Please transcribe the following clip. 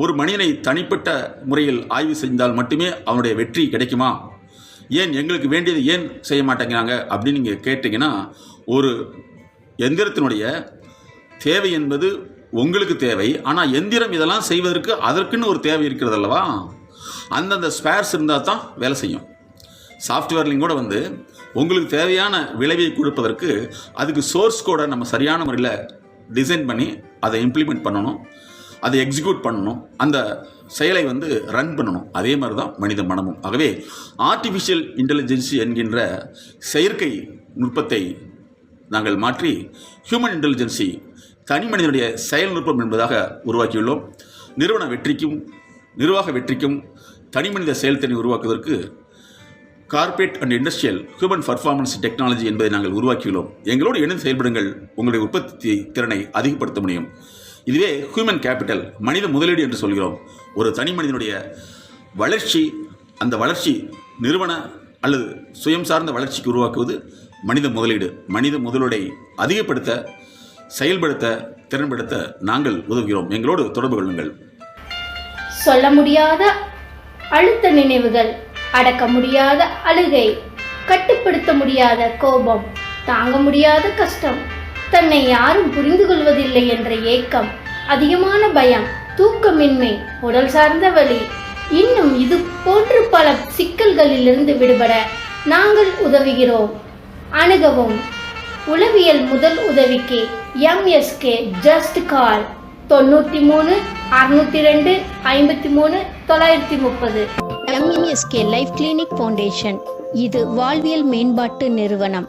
ஒரு மனிதனை தனிப்பட்ட முறையில் ஆய்வு செய்தால் மட்டுமே அவனுடைய வெற்றி கிடைக்குமா, ஏன் எங்களுக்கு வேண்டியது ஏன் செய்ய மாட்டேங்கிறாங்க அப்படின்னு நீங்கள் கேட்டிங்கன்னா, ஒரு எந்திரத்தினுடைய தேவை என்பது உங்களுக்கு தேவை. ஆனால் எந்திரம் இதெல்லாம் செய்வதற்கு அதற்குன்னு ஒரு தேவை இருக்கிறது அல்லவா, அந்தந்த ஸ்பேர்ஸ் இருந்தால் தான் வேலை செய்யும். சாஃப்ட்வேர்லையும் கூட உங்களுக்கு தேவையான விளைவை கொடுப்பதற்கு அதுக்கு சோர்ஸ் கோடை நம்ம சரியான முறையில் டிசைன் பண்ணி அதை இம்ப்ளிமெண்ட் பண்ணணும், அதை எக்ஸிக்யூட் பண்ணணும், அந்த செயலை ரன் பண்ணணும். அதே மாதிரி தான் மனித மனமும். ஆகவே ஆர்டிஃபிஷியல் இன்டெலிஜென்ஸ் என்கின்ற செயற்கை நுட்பத்தை நாங்கள் மாற்றி ஹியூமன் இன்டெலிஜென்சி தனி மனிதனுடைய செயல் நுட்பம் என்பதாக உருவாக்கியுள்ளோம். நிறுவன வெற்றிக்கும் நிர்வாக வெற்றிக்கும் தனி மனித செயல்திறனை உருவாக்குவதற்கு corporate and industrial human performance technology என்பதை நாங்கள் உருவாக்கியுள்ளோம். எங்களோடு இணைந்து செயல்படுங்கள், உங்களுடைய உற்பத்தி திறனை அதிகப்படுத்த முடியும். இதுவே ஹியூமன் கேபிட்டல், மனித முதலீடு என்று சொல்கிறோம். ஒரு தனி மனிதனுடைய வளர்ச்சி, அந்த வளர்ச்சி நிறுவன அல்லது சுயம் சார்ந்த வளர்ச்சிக்கு உருவாக்குவது மனித முதலீடு. மனித முதலீடை அதிகப்படுத்த, செயல்படுத்த, திறன்படுத்த நாங்கள் உதவுகிறோம். எங்களோடு தொடர்பு கொள்ளுங்கள். சொல்ல முடியாத அழுத்த நினைவுகள், அடக்க முடியாத அழுகை, கட்டுப்படுத்த முடியாத கோபம், தாங்க முடியாத கஷ்டம், தன்னை யாரும் புரிந்து கொள்வதில்லை என்ற ஏக்கம், அதிகமான பயம், தூக்கமின்மை, உடல் சார்ந்த வலி, இன்னும் இது போன்று பல சிக்கல்களிலிருந்து விடுபட நாங்கள் உதவுகிறோம். அணுகவும். உளவியல் முதல் உதவிக்கு MSK just call 93 602 53 930. MSK life clinic foundation இது வாழ்வியல் மேம்பாட்டு நிறுவனம்.